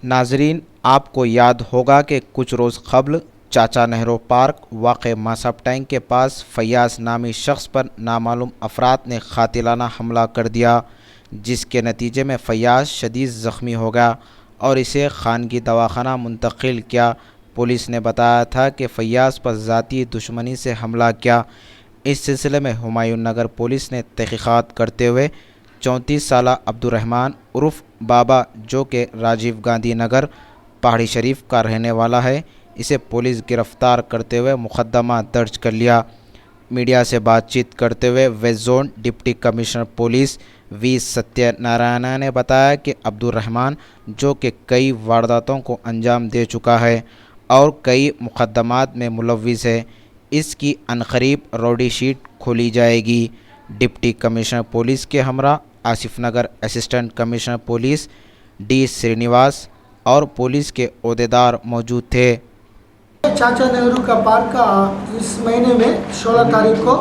नाजरीन, आपको याद होगा कि कुछ रोज़ क़ब्ल चाचा नेहरू पार्क वाक़े मासाब टैंक के पास फैयाज़ नामी शख्स पर नामालूम अफराद ने क़ातिलाना हमला कर दिया, जिसके नतीजे में फैयाज़ शदीद ज़ख्मी हो गया और इसे खानगी दवाखाना मुंतकिल किया। पुलिस ने बताया था कि फैयाज़ पर ज़ाती दुश्मनी से हमला किया। इस सिलसिले में हुमायूं नगर पुलिस ने तहक़ीक़ात करते हुए 34 साला अब्दुर्रहमान उर्फ़ बाबा, जो कि राजीव गांधी नगर पहाड़ी शरीफ का रहने वाला है, इसे पुलिस गिरफ़्तार करते हुए मुक़दमा दर्ज कर लिया। मीडिया से बातचीत करते हुए west zone deputy commissioner police V Satyanarayana ने बताया कि अब्दुर्रहमान, जो कि कई वारदातों को अंजाम दे चुका है और कई मुक़दमात में मुलव्विस है, इसकी अनक़रीब रौडी शीट खोली जाएगी। डिप्टी कमिश्नर पुलिस के हमरा Asif Nagar assistant commissioner police D Srinivas और पुलिस के ओहदेदार मौजूद थे। चाचा नेहरू का पार्क का इस महीने में 16 तारीख को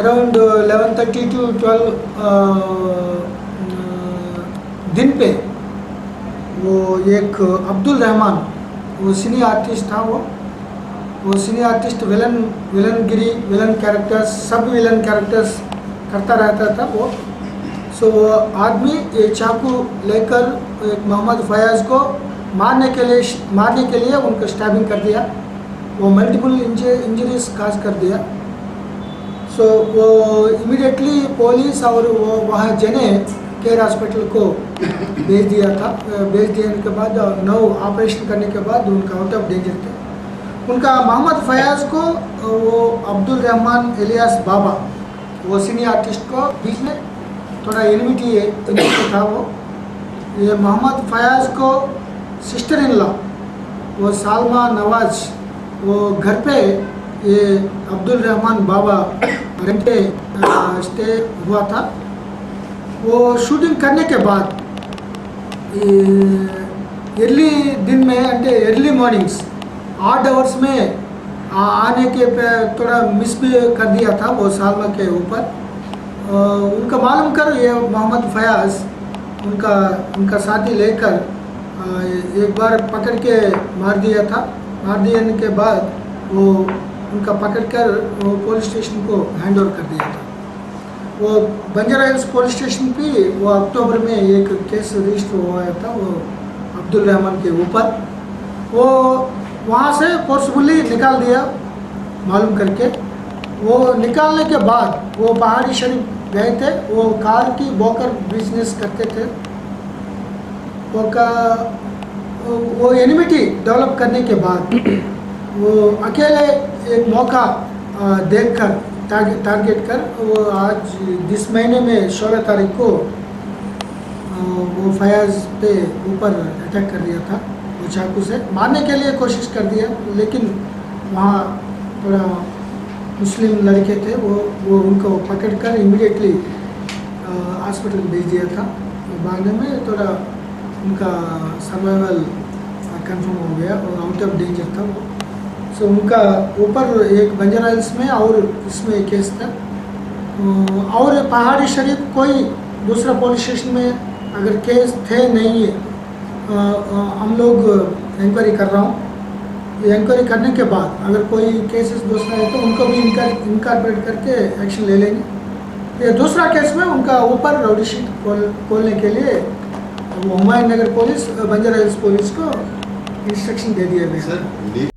अराउंड 11:30 to 12 दिन पे वो एक अब्दुल रहमान, वो सिनी आर्टिस्ट था। वो सिनी आर्टिस्ट विलनगिरी, विलन कैरेक्टर्स, सब विलन कैरेक्टर्स करता रहता था वो। सो वो आदमी एक चाकू लेकर एक मोहम्मद फयाज़ को मारने के लिए उनको स्टैबिंग कर दिया। वो मल्टीपल इंजरीज काज कर दिया। सो वो इमीडिएटली पुलिस और वो वहाँ जने केयर हॉस्पिटल को भेज दिया था। भेज देने के बाद 9 ऑपरेशन करने के बाद उनका आउट ऑफ डेंजर थे। उनका मोहम्मद फयाज़ को वो अब्दुल रहमान एलियास बाबा, वो सिनी आर्टिस्ट को बीच में थोड़ा एनिमिटी था। वो ये मोहम्मद फयाज़ को सिस्टर इन लॉ वो सालमा नवाज, वो घर पे ये अब्दुल रहमान बाबा रेंटे स्टे हुआ था। वो शूटिंग करने के बाद अर्ली दिन में అంటే अर्ली मॉर्निंग्स ऑड आवर्स में आने के पे थोड़ा मिस भी कर दिया था वो सालमा के ऊपर। उनका मालूम कर ये मोहम्मद फयाज़ उनका साथी लेकर एक बार पकड़ के मार दिया था। मार देने के बाद वो उनका पकड़कर वो पुलिस स्टेशन को हैंड ओवर कर दिया था। वो बंजारा हिल्स पुलिस स्टेशन पे वो अक्टूबर में एक केस रजिस्टर हुआ था वो अब्दुल रहमान के ऊपर। वो वहाँ से फोर्सफुली निकाल दिया मालूम करके। वो निकालने के बाद वो पहाड़ी शरीफ गए थे। वो कार की ब्रोकर बिजनेस करते थे। वो एनिमिटी डेवलप करने के बाद वो अकेले एक मौका देखकर टारगेट कर वो आज इस महीने में 16 तारीख को वो फयाज़ पे ऊपर अटैक कर दिया था। वो चाकू से मारने के लिए कोशिश कर दिया, लेकिन वहाँ थोड़ा मुस्लिम लड़के थे, वो उनको पकड़कर इमीडिएटली हॉस्पिटल भेज दिया था। बाद में थोड़ा उनका सर्वाइवल कंफर्म हो गया और आउट ऑफ डेंजर था वो। सो उनका ऊपर एक बंजारा हिल्स में और इसमें केस था। और पहाड़ी शरीफ कोई दूसरा पुलिस स्टेशन में अगर केस थे नहीं है, हम लोग इंक्वायरी कर रहा हूँ। इंक्वायरी करने के बाद अगर कोई केसेस दूसरा है तो उनको भी इनकारपोरेट करके एक्शन ले लेंगे। ये दूसरा केस में उनका ऊपर रौडी शीट खोलने के लिए वो हुमायूं नगर पुलिस, बंजारा हिल्स पुलिस को इंस्ट्रक्शन दे दिया गया।